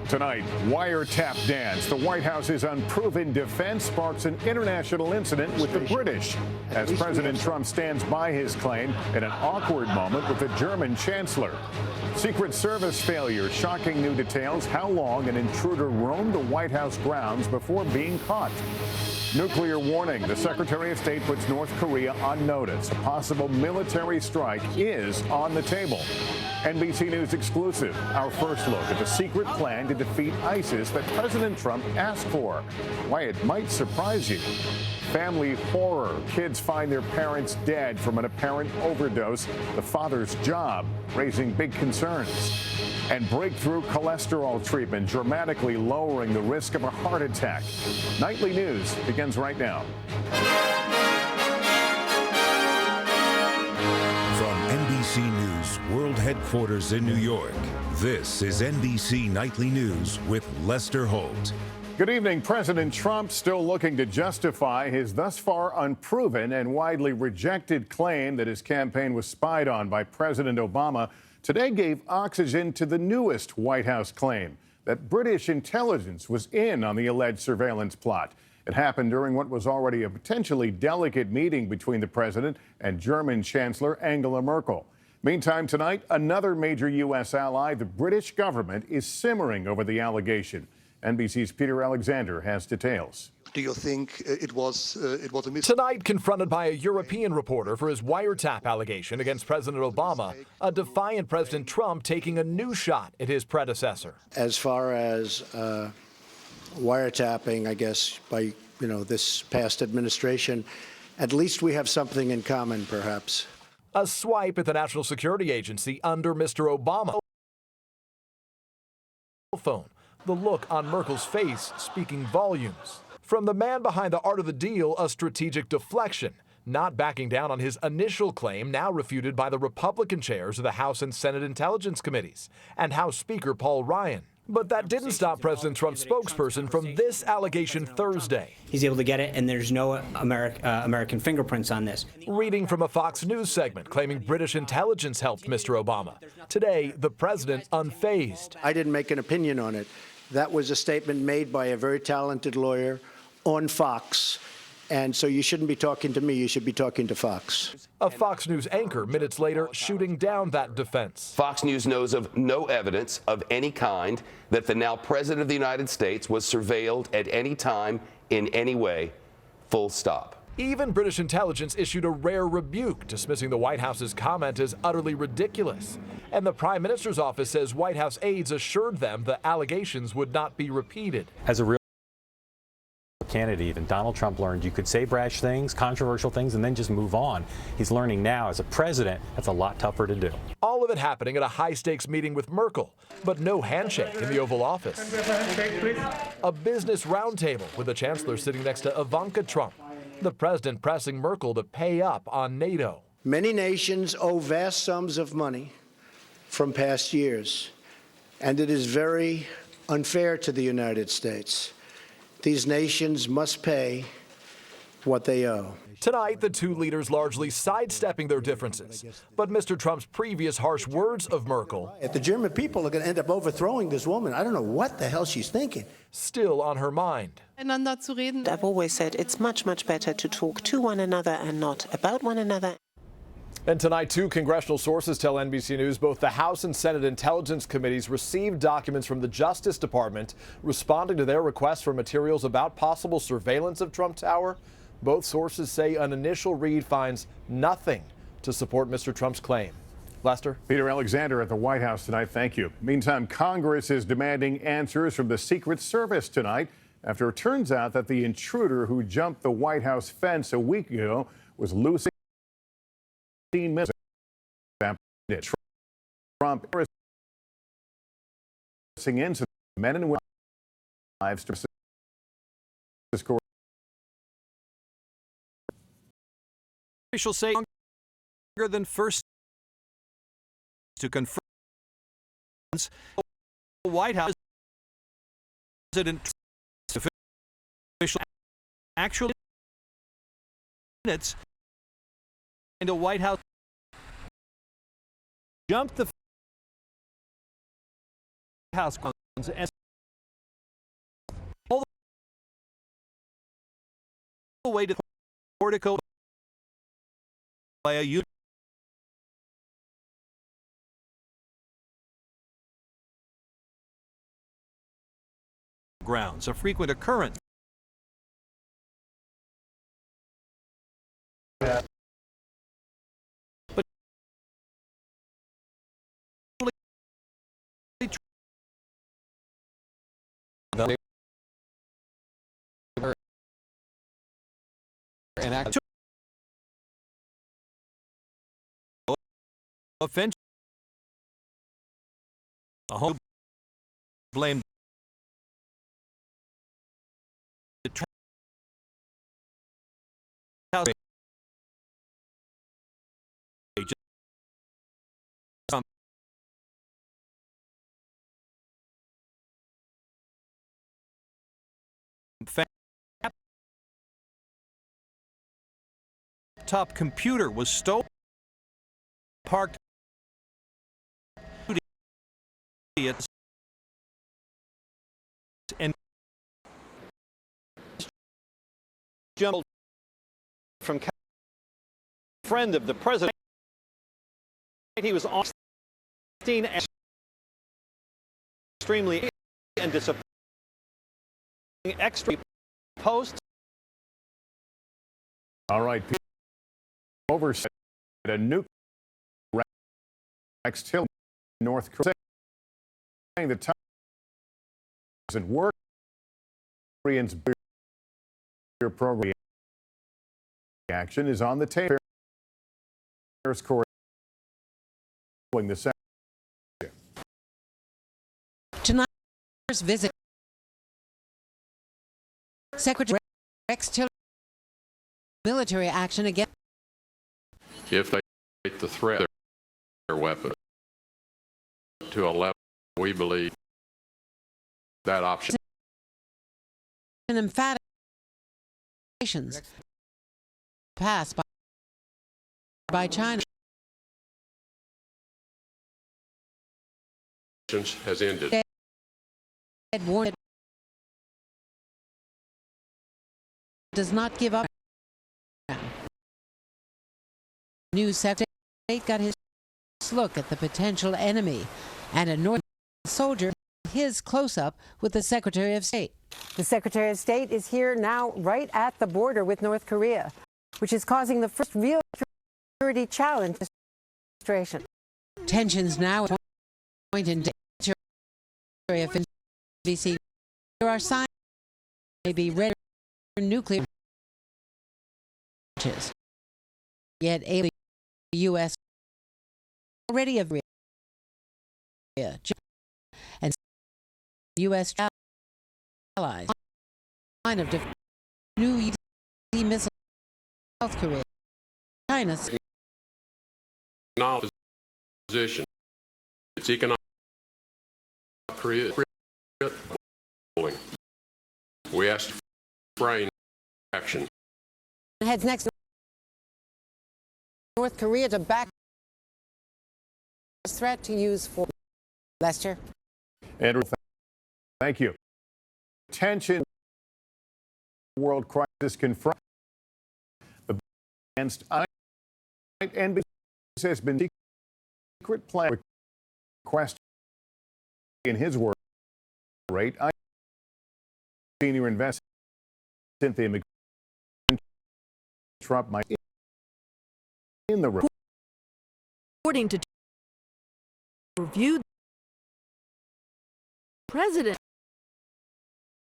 Tonight, wiretap dance. The White House's unproven defense sparks an international incident with the British as President Trump stands by his claim in an awkward moment with the German chancellor. Secret Service failure, shocking new details, how long an intruder roamed the White House grounds before being caught. Nuclear warning. The Secretary of State puts North Korea on notice. A possible military strike is on the table. NBC News exclusive. Our first look at the secret plan to defeat ISIS that President Trump asked for. Why it might surprise you. Family horror. Kids find their parents dead from an apparent overdose. The father's job raising big concerns. And breakthrough cholesterol treatment dramatically lowering the risk of a heart attack. Nightly News begins right now. From NBC News World Headquarters in New York, this is NBC Nightly News with Lester Holt. Good evening. President Trump still looking to justify his thus far unproven and widely rejected claim that his campaign was spied on by President Obama today gave oxygen to the newest White House claim that British intelligence was in on the alleged surveillance plot. It happened during what was already a potentially delicate meeting between the president and German Chancellor Angela Merkel. Meantime, tonight, another major U.S. ally, the British government, is simmering over the allegation. NBC's Peter Alexander has details. Do you think it was a mistake? Tonight, confronted by a European reporter for his wiretap allegation against President Obama, a defiant President Trump taking a new shot at his predecessor. As far as wiretapping, I guess, by this past administration, at least we have something in common, perhaps. A swipe at the National Security Agency under Mr. Obama. Phone. The look on Merkel's face speaking volumes. From the man behind the art of the deal, a strategic deflection, not backing down on his initial claim, now refuted by the Republican chairs of the House and Senate Intelligence Committees and House Speaker Paul Ryan. But that didn't stop President Trump's spokesperson from this allegation Thursday. He's able to get it, and there's no American fingerprints on this. Reading from a Fox News segment claiming British intelligence helped Mr. Obama. Today, the president unfazed. I didn't make an opinion on it. That was a statement made by a very talented lawyer on Fox. And so you shouldn't be talking to me, you should be talking to Fox. A Fox News anchor minutes later shooting down that defense. Fox News knows of no evidence of any kind that the now President of the United States was surveilled at any time in any way, full stop. Even British intelligence issued a rare rebuke, dismissing the White House's comment as utterly ridiculous. And the Prime Minister's office says White House aides assured them the allegations would not be repeated. As a real candidate, even Donald Trump learned you could say brash things, controversial things, and then just move on. He's learning now as a president that's a lot tougher to do. All of it happening at a high-stakes meeting with Merkel, but no handshake in the Oval Office. A business roundtable with the chancellor sitting next to Ivanka Trump. The president pressing Merkel to pay up on NATO. Many nations owe vast sums of money from past years, and it is very unfair to the United States. These nations must pay what they owe. Tonight, the two leaders largely sidestepping their differences. But Mr. Trump's previous harsh words of Merkel, The German people are going to end up overthrowing this woman. I don't know what the hell she's thinking. still on her mind. I've always said it's much, much better to talk to one another and not about one another. And tonight, two congressional sources tell NBC News both the House and Senate Intelligence Committees received documents from the Justice Department responding to their request for materials about possible surveillance of Trump Tower. Both sources say an initial read finds nothing to support Mr. Trump's claim. Lester? Peter Alexander at the White House tonight. Thank you. Meantime, Congress is demanding answers from the Secret Service tonight after it turns out that the intruder who jumped the White House fence a week ago was losing 15 minutes. Trump into men and women lives to officials say longer than first to confirm the White House president official actual minutes into White House jumped the House grounds and way to portico by a unit. Grounds, a frequent occurrence. But offense, a home blame the house top computer was stolen, parked and jumbled from friend of the president. He was on scene extremely and disappointing extra posts. All right. Oversight at a nuclear Rex Tillerson, North Korea, saying the time doesn't work. Koreans' program action is on the table. Following the tonight's visit, Secretary Rex Tillerson, military action again. If they take the threat of their weapons to a level we believe that option. An emphatic passed by China has ended. Warned does not give up. New Secretary got his look at the potential enemy, and a North soldier his close-up with the Secretary of State. The Secretary of State is here now right at the border with North Korea, which is causing the first real security challenge to the administration. Tensions now at point in danger of NBC. There are signs may be ready for nuclear launches. Yet the U.S. already of and U.S. allies line of new missile South Korea, China's position. It's economic. Korea. We asked for action. Heads next. North Korea to back threat to use for Lester. Andrew, thank you. Tension world crisis confront against NBC has been secret plan request in his word rate. Senior investor Cynthia McGovern Trump might in the room. According to review, president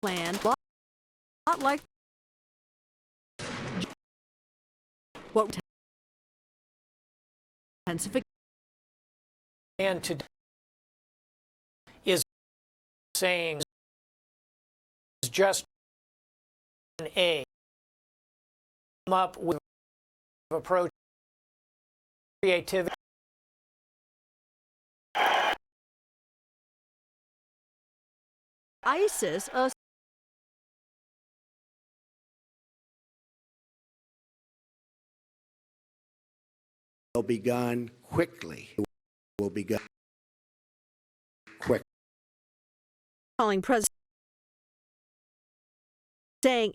plan a lot like what intensification and today is saying is just an A. Come up with approach creativity. ISIS will be gone quickly. Will be gone quick. Calling president saying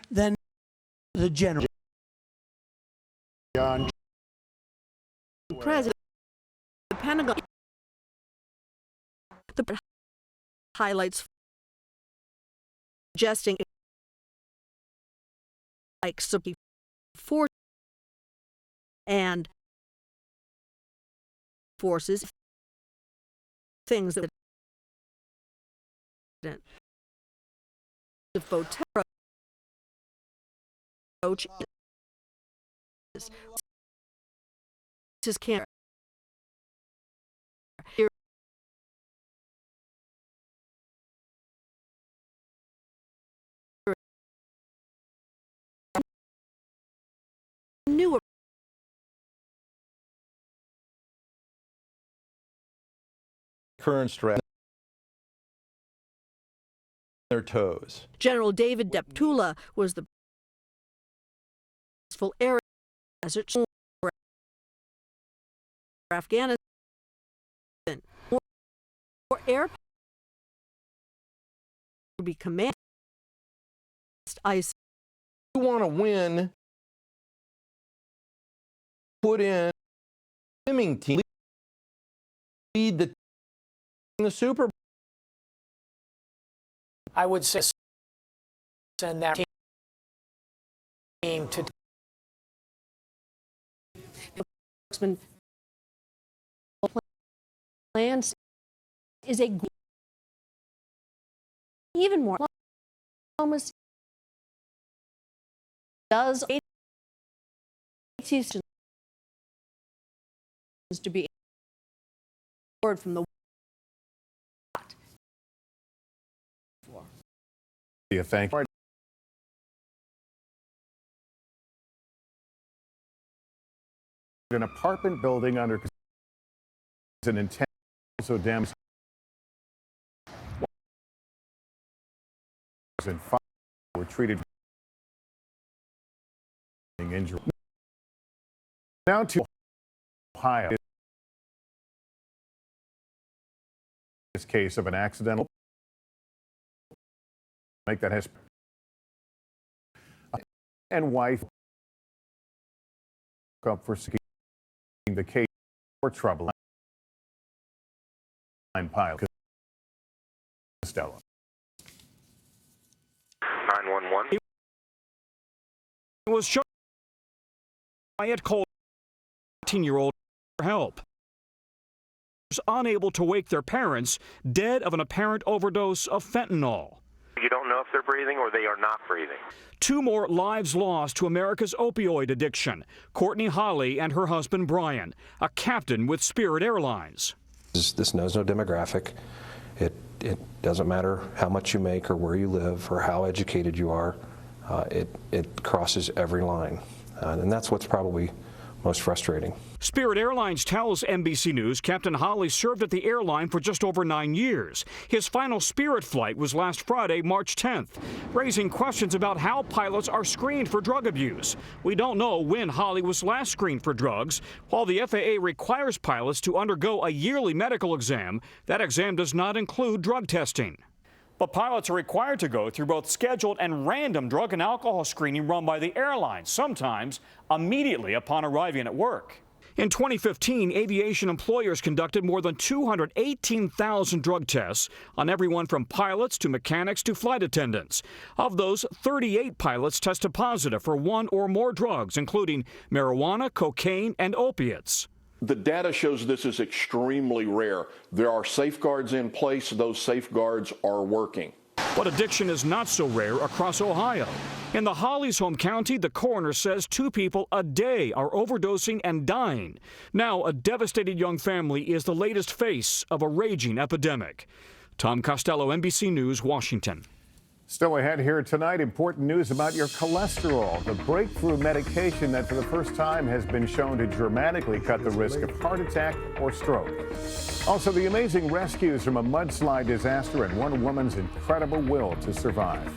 Then the general President, the Pentagon, the highlights suggesting like force and forces things that the Votero approach is can't newer current strategy their toes. General David Deptula was the peaceful air desert for Afghanistan. More air would be commanded ISIS. You want to win, put in swimming team, lead the Super Bowl. I would say send that team to plans is a even more almost does to be word from the Yeah, thank you. An apartment building under an intense also damaged and five were treated injury. Now to Ohio. This case of an accidental make that has and wife up for seeking the case for trouble. Pilot Costello. 911. It was shot by it called 18-year-old for help. Unable to wake their parents, dead of an apparent overdose of fentanyl. You don't know if they're breathing or they are not breathing. 2 more lives lost to America's opioid addiction. Courtney Holly and her husband Brian, a captain with Spirit Airlines. This knows no demographic. It doesn't matter how much you make or where you live or how educated you are. It crosses every line. And that's what's probably most frustrating. Spirit Airlines tells NBC News Captain Holly served at the airline for just over 9 years. His final Spirit flight was last Friday, March 10th, raising questions about how pilots are screened for drug abuse. We don't know when Holly was last screened for drugs. While the FAA requires pilots to undergo a yearly medical exam, that exam does not include drug testing. But pilots are required to go through both scheduled and random drug and alcohol screening run by the airline, sometimes immediately upon arriving at work. In 2015, aviation employers conducted more than 218,000 drug tests on everyone from pilots to mechanics to flight attendants. Of those, 38 pilots tested positive for 1 or more drugs, including marijuana, cocaine, and opiates. The data shows this is extremely rare. There are safeguards in place. Those safeguards are working. But addiction is not so rare across Ohio. In the Holly's home county, the coroner says 2 people a day are overdosing and dying. Now, a devastated young family is the latest face of a raging epidemic. Tom Costello, NBC News, Washington. Still ahead here tonight, important news about your cholesterol, the breakthrough medication that for the first time has been shown to dramatically cut the risk of heart attack or stroke. Also, the amazing rescues from a mudslide disaster and one woman's incredible will to survive.